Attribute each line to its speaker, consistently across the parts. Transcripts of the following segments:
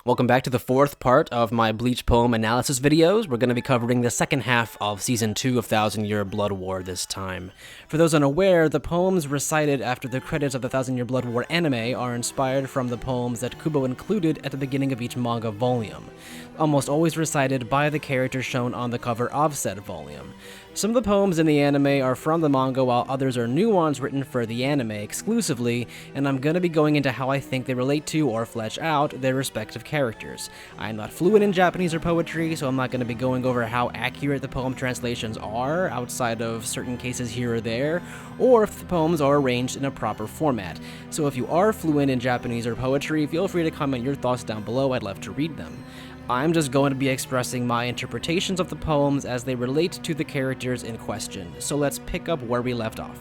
Speaker 1: Welcome back to the fourth part of my Bleach poem analysis videos. We're going to be covering the second half of Season 2 of Thousand Year Blood War this time. For those unaware, the poems recited after the credits of the Thousand Year Blood War anime are inspired from the poems that Kubo included at the beginning of each manga volume, almost always recited by the character shown on the cover of said volume. Some of the poems in the anime are from the manga, while others are new ones written for the anime exclusively, and I'm going to be going into how I think they relate to or flesh out their respective characters. I'm not fluent in Japanese or poetry, so I'm not going to be going over how accurate the poem translations are, outside of certain cases here or there, or if the poems are arranged in a proper format. So if you are fluent in Japanese or poetry, feel free to comment your thoughts down below, I'd love to read them. I'm just going to be expressing my interpretations of the poems as they relate to the characters in question, so let's pick up where we left off.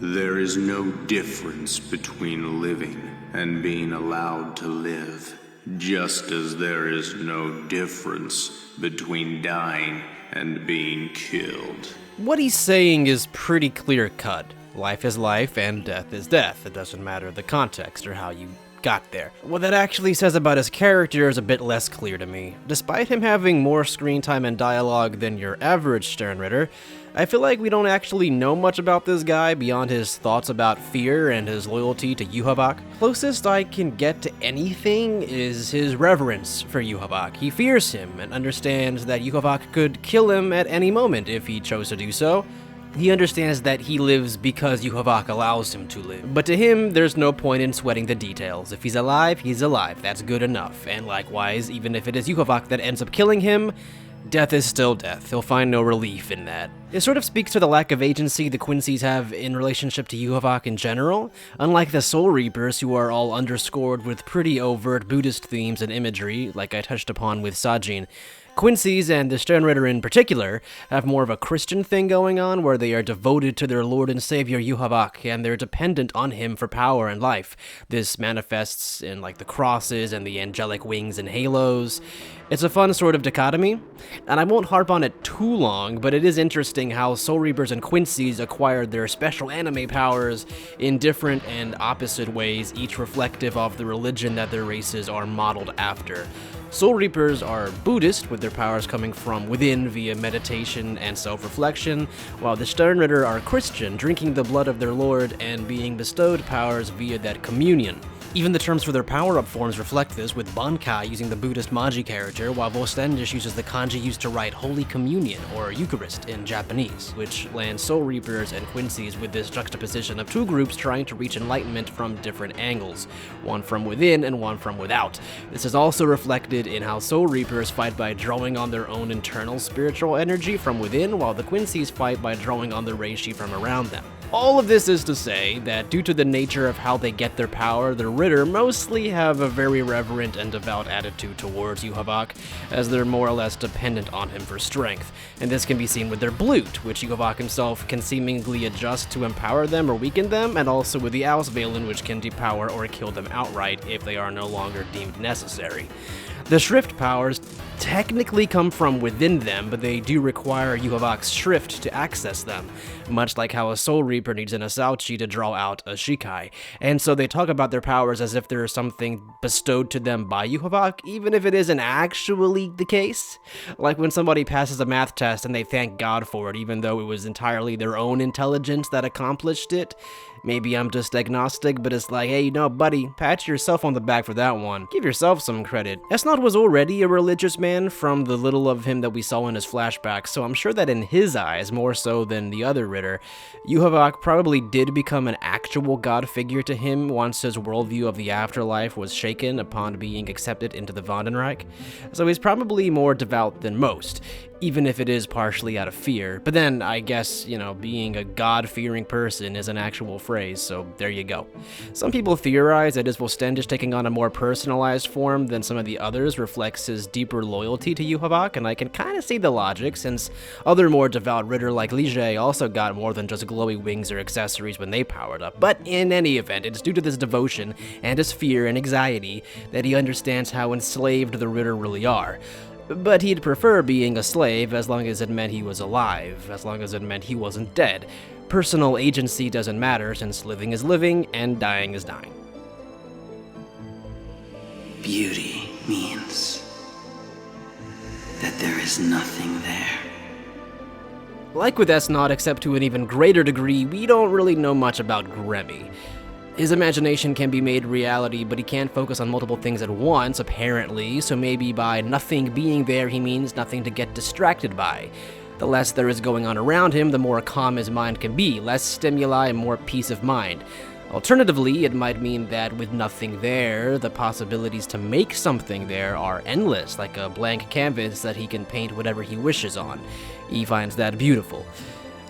Speaker 2: There is no difference between living and being allowed to live, just as there is no difference between dying and being killed.
Speaker 1: What he's saying is pretty clear-cut. Life is life and death is death. It doesn't matter the context or how you got there. What that actually says about his character is a bit less clear to me. Despite him having more screen time and dialogue than your average Sternritter, I feel like we don't actually know much about this guy beyond his thoughts about fear and his loyalty to Yhwach. Closest I can get to anything is his reverence for Yhwach. He fears him and understands that Yhwach could kill him at any moment if he chose to do so. He understands that he lives because Yhwach allows him to live. But to him, there's no point in sweating the details. If he's alive, he's alive. That's good enough. And likewise, even if it is Yhwach that ends up killing him, death is still death. He'll find no relief in that. It sort of speaks to the lack of agency the Quincy's have in relationship to Yhwach in general. Unlike the Soul Reapers, who are all underscored with pretty overt Buddhist themes and imagery, like I touched upon with Sajin, Quincy's, and the Sternritter in particular, have more of a Christian thing going on, where they are devoted to their Lord and Savior Yhwach, and they're dependent on him for power and life. This manifests in like the crosses and the angelic wings and halos. It's a fun sort of dichotomy, and I won't harp on it too long, but it is interesting how Soul Reapers and Quincy's acquired their special anime powers in different and opposite ways, each reflective of the religion that their races are modeled after. Soul Reapers are Buddhist, with their powers coming from within via meditation and self-reflection, while the Sternritter are Christian, drinking the blood of their Lord and being bestowed powers via that communion. Even the terms for their power-up forms reflect this, with Bankai using the Buddhist Maji character, while Vostendish uses the kanji used to write Holy Communion, or Eucharist in Japanese, which lands Soul Reapers and Quincy's with this juxtaposition of two groups trying to reach enlightenment from different angles, one from within and one from without. This is also reflected in how Soul Reapers fight by drawing on their own internal spiritual energy from within, while the Quincy's fight by drawing on the reishi from around them. All of this is to say that due to the nature of how they get their power, the Ritter mostly have a very reverent and devout attitude towards Yhwach, as they're more or less dependent on him for strength. And this can be seen with their Blute, which Yhwach himself can seemingly adjust to empower them or weaken them, and also with the Ausvalen, which can depower or kill them outright if they are no longer deemed necessary. The Shrift powers technically come from within them, but they do require Yhwach's Shrift to access them, much like how a Soul Reaper needs an Asauchi to draw out a Shikai. And so they talk about their powers as if there is something bestowed to them by Yhwach, even if it isn't actually the case. Like when somebody passes a math test and they thank God for it, even though it was entirely their own intelligence that accomplished it. Maybe I'm just agnostic, but it's like, hey, you know, buddy, pat yourself on the back for that one. Give yourself some credit. Esnod was already a religious man from the little of him that we saw in his flashbacks, so I'm sure that in his eyes, more so than the other Ritter, Yhwach probably did become an actual god figure to him once his worldview of the afterlife was shaken upon being accepted into the Vandenreich. So he's probably more devout than most, even if it is partially out of fear. But then, I guess, you know, being a god-fearing person is an actual phrase, so there you go. Some people theorize that his Vostendish taking on a more personalized form than some of the others reflects his deeper loyalty to Yhwach, and I can kind of see the logic, since other more devout Ritter like Lige also got more than just glowy wings or accessories when they powered up. But in any event, it's due to this devotion and his fear and anxiety that he understands how enslaved the Ritter really are. But he'd prefer being a slave as long as it meant he was alive, as long as it meant he wasn't dead. Personal agency doesn't matter, since living is living and dying is dying.
Speaker 3: Beauty means that there is nothing there.
Speaker 1: Like with S-Naught, except to an even greater degree, we don't really know much about Gremmy. His imagination can be made reality, but he can't focus on multiple things at once, apparently, so maybe by nothing being there, he means nothing to get distracted by. The less there is going on around him, the more calm his mind can be, less stimuli and more peace of mind. Alternatively, it might mean that with nothing there, the possibilities to make something there are endless, like a blank canvas that he can paint whatever he wishes on. He finds that beautiful.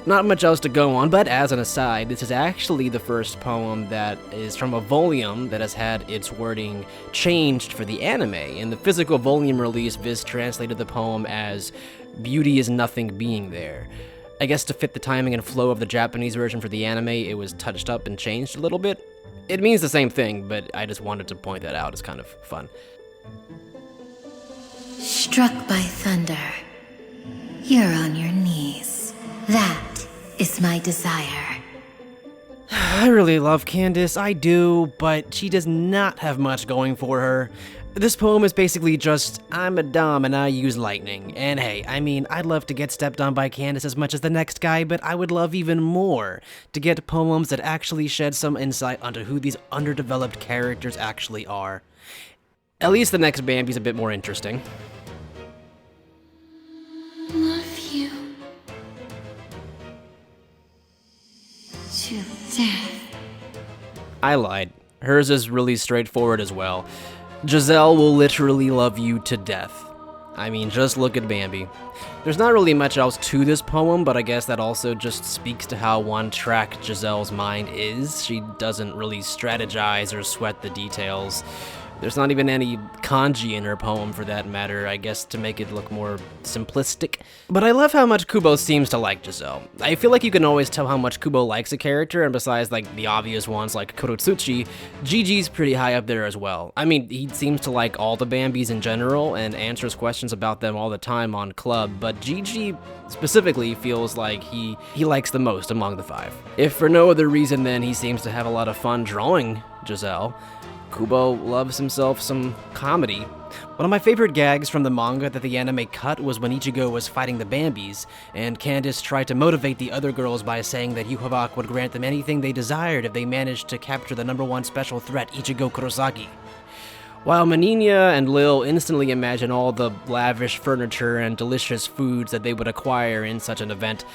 Speaker 1: Not much else to go on, but as an aside, this is actually the first poem that is from a volume that has had its wording changed for the anime. In the physical volume release, Viz translated the poem as "Beauty is nothing being there." I guess to fit the timing and flow of the Japanese version for the anime, it was touched up and changed a little bit. It means the same thing, but I just wanted to point that out. It's kind of fun.
Speaker 4: Struck by thunder, you're on your knees. That is my desire.
Speaker 1: I really love Candace, I do, but she does not have much going for her. This poem is basically just, I'm a dom and I use lightning. And hey, I mean, I'd love to get stepped on by Candace as much as the next guy, but I would love even more to get poems that actually shed some insight onto who these underdeveloped characters actually are. At least the next Bambi's a bit more interesting.
Speaker 4: Love you. To death.
Speaker 1: I lied. Hers is really straightforward as well. Giselle will literally love you to death. I mean, just look at Bambi. There's not really much else to this poem, but I guess that also just speaks to how one-track Giselle's mind is. She doesn't really strategize or sweat the details. There's not even any kanji in her poem for that matter, I guess to make it look more simplistic. But I love how much Kubo seems to like Giselle. I feel like you can always tell how much Kubo likes a character, and besides like the obvious ones like Kurotsuchi, Gigi's pretty high up there as well. I mean, he seems to like all the Bambis in general and answers questions about them all the time on Club, but Gigi specifically feels like he likes the most among the five. If for no other reason then he seems to have a lot of fun drawing Giselle. Kubo loves himself some comedy. One of my favorite gags from the manga that the anime cut was when Ichigo was fighting the Bambis, and Candace tried to motivate the other girls by saying that Yhwach would grant them anything they desired if they managed to capture the #1 special threat, Ichigo Kurosaki. While Maninia and Lil instantly imagine all the lavish furniture and delicious foods that they would acquire in such an event,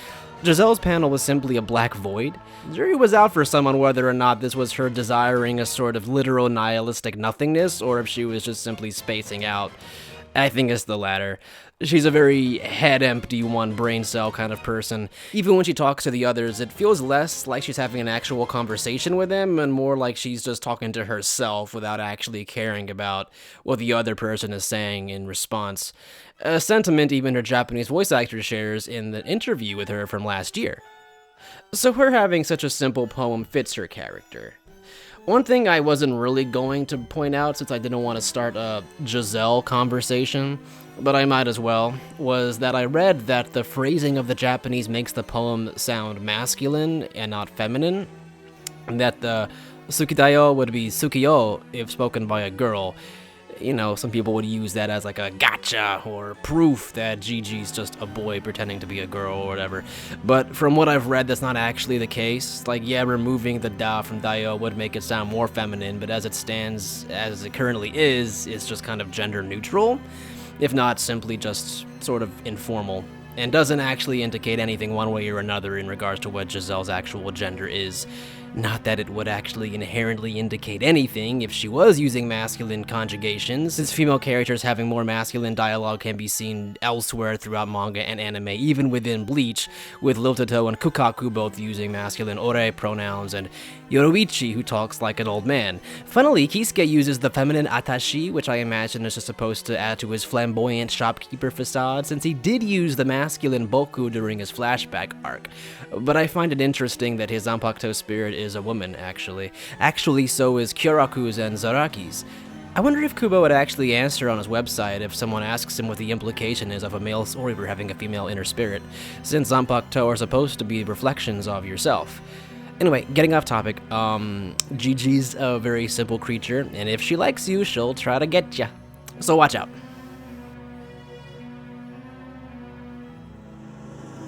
Speaker 1: Giselle's panel was simply a black void. Jury was out for some on whether or not this was her desiring a sort of literal nihilistic nothingness, or if she was just simply spacing out. I think it's the latter. She's a very head-empty, one-brain cell kind of person. Even when she talks to the others, it feels less like she's having an actual conversation with them, and more like she's just talking to herself without actually caring about what the other person is saying in response. A sentiment even her Japanese voice actor shares in the interview with her from last year. So her having such a simple poem fits her character. One thing I wasn't really going to point out, since I didn't want to start a Giselle conversation, but I might as well, was that I read that the phrasing of the Japanese makes the poem sound masculine and not feminine, and that the sukidayo would be sukiyo if spoken by a girl. You know, some people would use that as like a gotcha or proof that Gigi's just a boy pretending to be a girl or whatever. But from what I've read, that's not actually the case. Like, yeah, removing the da from dayo would make it sound more feminine, but as it stands, as it currently is, it's just kind of gender neutral, if not simply just sort of informal, and doesn't actually indicate anything one way or another in regards to what Giselle's actual gender is. Not that it would actually inherently indicate anything if she was using masculine conjugations, since female characters having more masculine dialogue can be seen elsewhere throughout manga and anime, even within Bleach, with Liltato and Kukaku both using masculine ore pronouns, and Yoruichi who talks like an old man. Funnily, Kisuke uses the feminine atashi, which I imagine is just supposed to add to his flamboyant shopkeeper facade, since he did use the masculine boku during his flashback arc. But I find it interesting that his Zanpakuto spirit is a woman, actually. Actually, so is Kyoraku's and Zaraki's. I wonder if Kubo would actually answer on his website if someone asks him what the implication is of a male Soribur having a female inner spirit, since Zanpakuto are supposed to be reflections of yourself. Anyway, getting off topic, Gigi's a very simple creature, and if she likes you, she'll try to get ya. So watch out.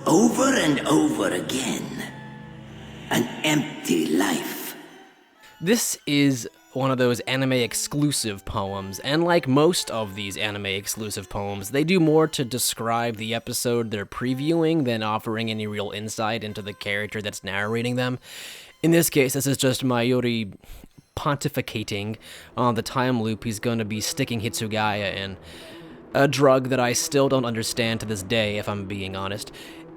Speaker 3: Over and over again. An empty life.
Speaker 1: This is one of those anime-exclusive poems, and like most of these anime-exclusive poems, they do more to describe the episode they're previewing than offering any real insight into the character that's narrating them. In this case, this is just Mayuri pontificating on the time loop he's going to be sticking Hitsugaya in. A drug that I still don't understand to this day, if I'm being honest.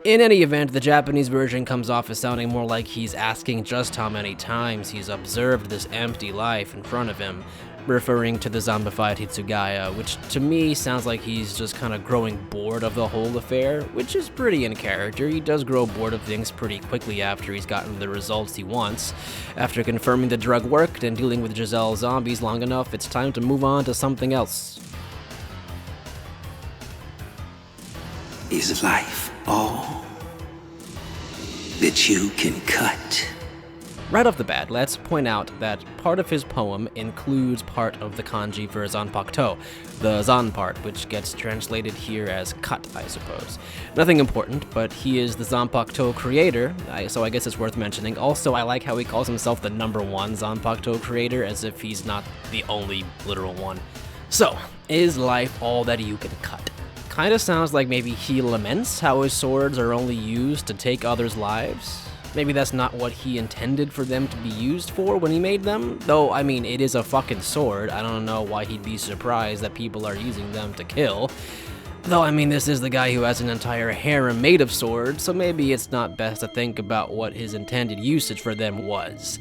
Speaker 1: In any event, the Japanese version comes off as sounding more like he's asking just how many times he's observed this empty life in front of him, referring to the zombified Hitsugaya, which to me sounds like he's just kind of growing bored of the whole affair, which is pretty in character. He does grow bored of things pretty quickly after he's gotten the results he wants. After confirming the drug worked and dealing with Giselle's zombies long enough, it's time to move on to something else.
Speaker 3: Is life all that you can cut?
Speaker 1: Right off the bat, let's point out that part of his poem includes part of the kanji for zanpakuto, the zan part, which gets translated here as cut, I suppose. Nothing important, but he is the zanpakuto creator, so I guess it's worth mentioning. Also, I like how he calls himself the #1 zanpakuto creator, as if he's not the only literal one. So, is life all that you can cut? Kinda sounds like maybe he laments how his swords are only used to take others' lives. Maybe that's not what he intended for them to be used for when he made them. Though, I mean, it is a fucking sword. I don't know why he'd be surprised that people are using them to kill. Though, I mean, this is the guy who has an entire harem made of swords, so maybe it's not best to think about what his intended usage for them was.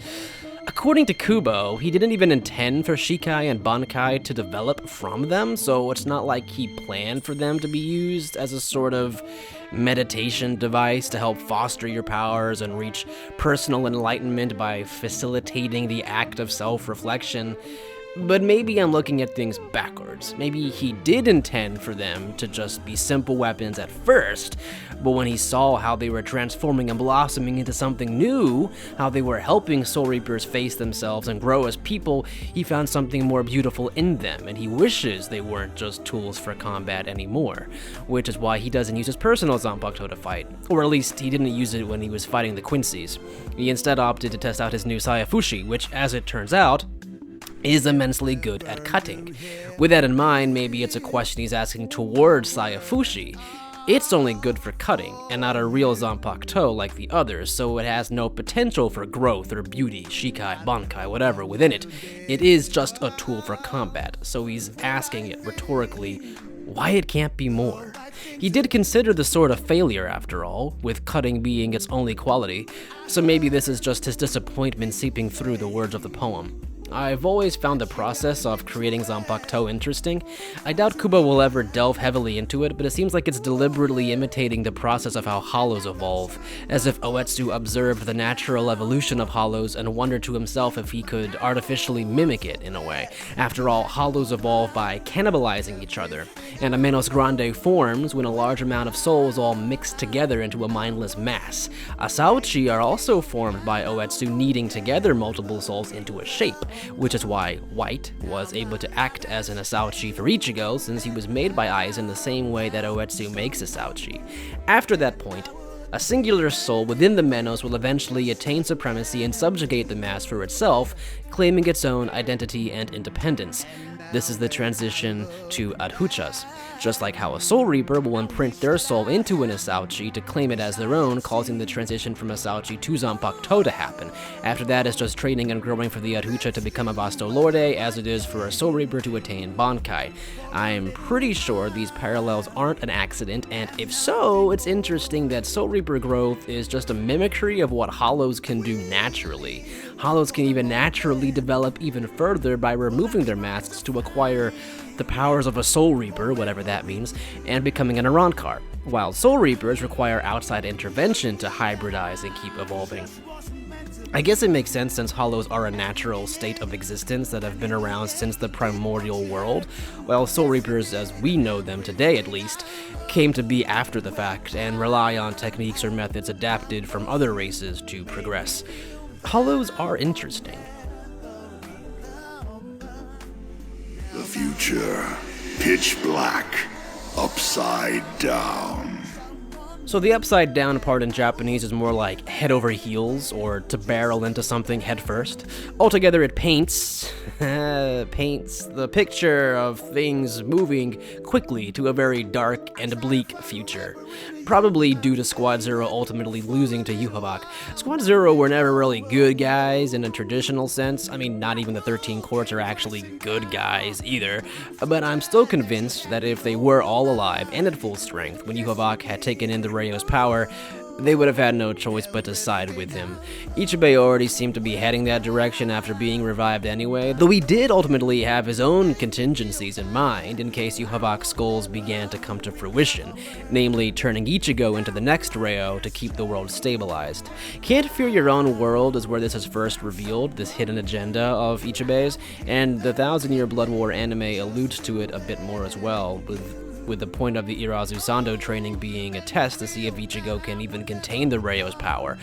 Speaker 1: According to Kubo, he didn't even intend for Shikai and Bankai to develop from them, so it's not like he planned for them to be used as a sort of meditation device to help foster your powers and reach personal enlightenment by facilitating the act of self-reflection. But maybe I'm looking at things backwards. Maybe he did intend for them to just be simple weapons at first, but when he saw how they were transforming and blossoming into something new, how they were helping Soul Reapers face themselves and grow as people, he found something more beautiful in them, and he wishes they weren't just tools for combat anymore, which is why he doesn't use his personal zanpakuto to fight, or at least he didn't use it when he was fighting the Quincy's. He instead opted to test out his new Saifushi, which, as it turns out, is immensely good at cutting. With that in mind, maybe it's a question he's asking towards Saifushi. It's only good for cutting, and not a real zanpakuto like the others, so it has no potential for growth or beauty, shikai, bankai, whatever within it. It is just a tool for combat, so he's asking it rhetorically why it can't be more. He did consider the sword a failure after all, with cutting being its only quality, so maybe this is just his disappointment seeping through the words of the poem. I've always found the process of creating zanpakuto interesting. I doubt Kubo will ever delve heavily into it, but it seems like it's deliberately imitating the process of how hollows evolve, as if oh-etsu observed the natural evolution of hollows and wondered to himself if he could artificially mimic it in a way. After all, hollows evolve by cannibalizing each other, and a menos grande forms when a large amount of souls all mix together into a mindless mass. Asauchi are also formed by oh-etsu kneading together multiple souls into a shape, which is why White was able to act as an Asauchi for Ichigo, since he was made by Aizen the same way that oh-etsu makes Asauchi. After that point, a singular soul within the Menos will eventually attain supremacy and subjugate the mass for itself, claiming its own identity and independence. This is the transition to Adhuchas, just like how a Soul Reaper will imprint their soul into an Asauchi to claim it as their own, causing the transition from Asauchi to zanpakuto to happen. After that, it's just training and growing for the Adhucha to become a Vasto Lorde, as it is for a Soul Reaper to attain Bankai. I'm pretty sure these parallels aren't an accident, and if so, it's interesting that Soul Reaper growth is just a mimicry of what Hollows can do naturally. Hollows can even naturally develop even further by removing their masks to acquire the powers of a Soul Reaper, whatever that means, and becoming an Arankar, while Soul Reapers require outside intervention to hybridize and keep evolving. I guess it makes sense since Hollows are a natural state of existence that have been around since the primordial world, while Soul Reapers, as we know them today at least, came to be after the fact and rely on techniques or methods adapted from other races to progress. Hollows are interesting.
Speaker 5: The future pitch black, upside down.
Speaker 1: So the upside down part in Japanese is more like head over heels, or to barrel into something head first. Altogether, it paints the picture of things moving quickly to a very dark and bleak future. Probably due to Squad Zero ultimately losing to Yhwach. Squad Zero were never really good guys in a traditional sense. I mean, not even the 13 courts are actually good guys either. But I'm still convinced that if they were all alive and at full strength when Yhwach had taken in the Ryo's power, they would have had no choice but to side with him. Ichibei already seemed to be heading that direction after being revived anyway, though he did ultimately have his own contingencies in mind in case Yhwach's goals began to come to fruition, namely turning Ichigo into the next Ryo to keep the world stabilized. Can't Fear Your Own World is where this is first revealed, this hidden agenda of Ichibei's, and the Thousand Year Blood War anime alludes to it a bit more as well, with the point of the Irazu Sando training being a test to see if Ichigo can even contain the Ryo's power,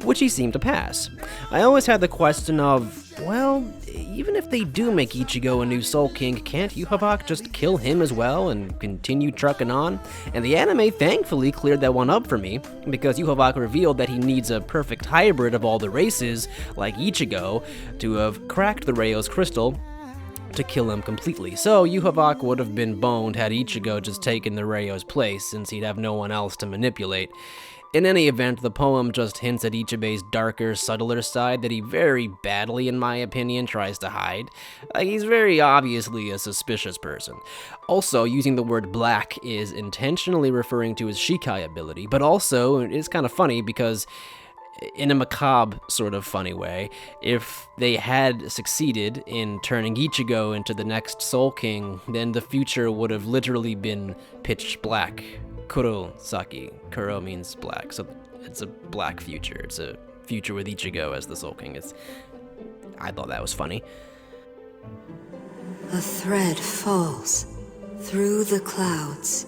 Speaker 1: which he seemed to pass. I always had the question of, well, even if they do make Ichigo a new Soul King, can't Yhwach just kill him as well and continue trucking on? And the anime thankfully cleared that one up for me, because Yhwach revealed that he needs a perfect hybrid of all the races, like Ichigo, to have cracked the Ryo's crystal to kill him completely. So Yhwach would have been boned had Ichigo just taken the Ryo's place, since he'd have no one else to manipulate. In any event, the poem just hints at Ichibei's darker, subtler side that he very badly, in my opinion, tries to hide. He's very obviously a suspicious person. Also, using the word black is intentionally referring to his Shikai ability, but also it's kind of funny because in a macabre sort of funny way, if they had succeeded in turning Ichigo into the next Soul King, then the future would have literally been pitch black. Kurosaki. Kuro means black, so it's a black future. It's a future with Ichigo as the Soul King. I thought that was funny.
Speaker 6: A thread falls through the clouds,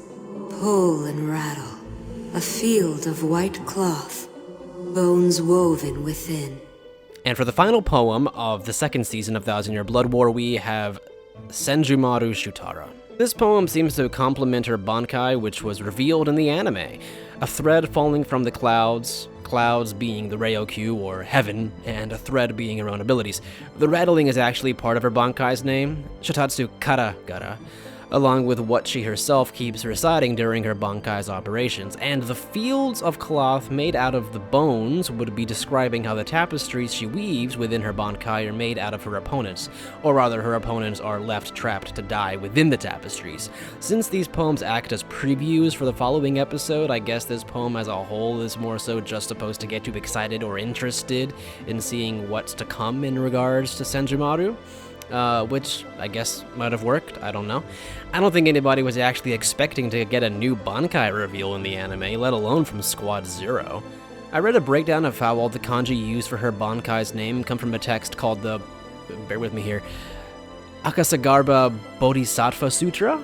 Speaker 6: pull and rattle, a field of white cloth, bones woven within.
Speaker 1: And for the final poem of the second season of Thousand Year Blood War, we have Sendum Shutara. This poem seems to complement her Bankai, which was revealed in the anime. A thread falling from the clouds being the Ryokyu, or heaven, and a thread being her own abilities. The rattling is actually part of her Bankai's name, Shotatsu Karagara, along with what she herself keeps reciting during her Bankai's operations, and the fields of cloth made out of the bones would be describing how the tapestries she weaves within her Bankai are made out of her opponents, or rather her opponents are left trapped to die within the tapestries. Since these poems act as previews for the following episode, I guess this poem as a whole is more so just supposed to get you excited or interested in seeing what's to come in regards to Senjumaru. Which I guess might have worked, I don't know. I don't think anybody was actually expecting to get a new Bankai reveal in the anime, let alone from Squad Zero. I read a breakdown of how all the kanji used for her Bankai's name come from a text called the, bear with me here, Akasagarba Bodhisattva Sutra,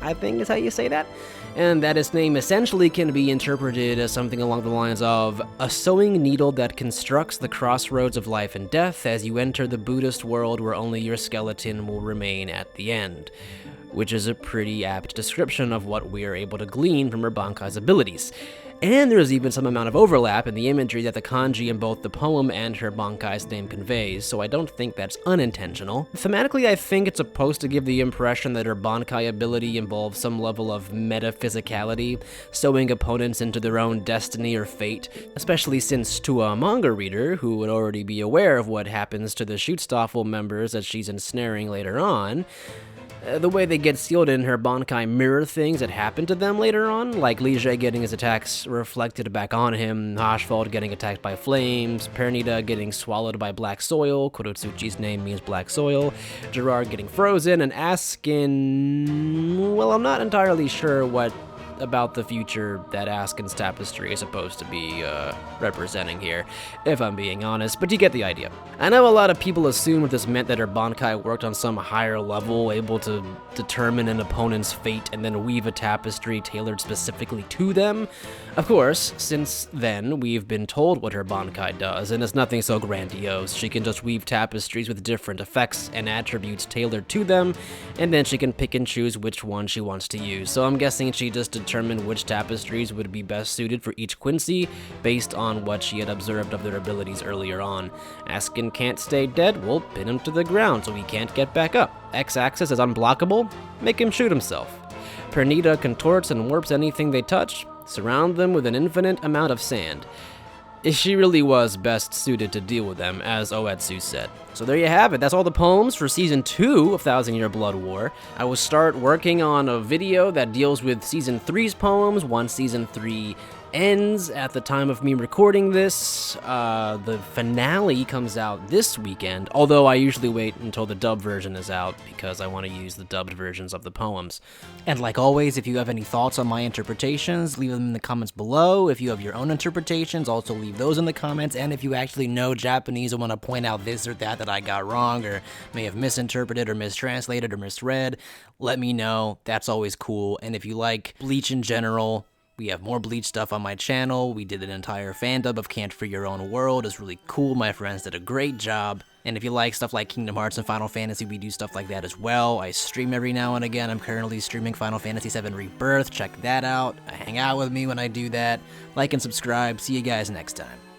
Speaker 1: I think is how you say that. And that its name essentially can be interpreted as something along the lines of a sewing needle that constructs the crossroads of life and death as you enter the Buddhist world where only your skeleton will remain at the end, which is a pretty apt description of what we are able to glean from her Bankai's abilities. And there's even some amount of overlap in the imagery that the kanji in both the poem and her Bankai's name conveys, so I don't think that's unintentional. Thematically, I think it's supposed to give the impression that her Bankai ability involves some level of metaphysicality, sewing opponents into their own destiny or fate, especially since to a manga reader who would already be aware of what happens to the Schutzstaffel members that she's ensnaring later on, the way they get sealed in her Bankai mirror things that happen to them later on, like Liege getting his attacks reflected back on him, Haschwald getting attacked by flames, Pernida getting swallowed by black soil, Kurotsuchi's name means black soil, Gerard getting frozen, and Askin, well, I'm not entirely sure what about the future that Askin's tapestry is supposed to be representing here, if I'm being honest, but you get the idea. I know a lot of people assumed this meant that her Bankai worked on some higher level, able to determine an opponent's fate and then weave a tapestry tailored specifically to them. Of course, since then, we've been told what her Bankai does, and it's nothing so grandiose. She can just weave tapestries with different effects and attributes tailored to them, and then she can pick and choose which one she wants to use. So I'm guessing she just determined which tapestries would be best suited for each Quincy based on what she had observed of their abilities earlier on. Askin can't stay dead, we'll pin him to the ground so he can't get back up. X-axis is unblockable, make him shoot himself. Pernita contorts and warps anything they touch, surround them with an infinite amount of sand. She really was best suited to deal with them, as oh-etsu said. So there you have it, that's all the poems for Season 2 of Thousand Year Blood War. I will start working on a video that deals with Season 3's poems once Season 3 ends at the time of me recording this. The finale comes out this weekend, although I usually wait until the dubbed version is out because I want to use the dubbed versions of the poems. And like always, if you have any thoughts on my interpretations, leave them in the comments below. If you have your own interpretations, also leave those in the comments. And if you actually know Japanese and want to point out this or that I got wrong or may have misinterpreted or mistranslated or misread, let me know. That's always cool. And if you like Bleach in general, we have more Bleach stuff on my channel. We did an entire fandub of Can't Free Your Own World. It's really cool. My friends did a great job. And if you like stuff like Kingdom Hearts and Final Fantasy, we do stuff like that as well. I stream every now and again. I'm currently streaming Final Fantasy VII Rebirth. Check that out. Hang out with me when I do that. Like and subscribe. See you guys next time.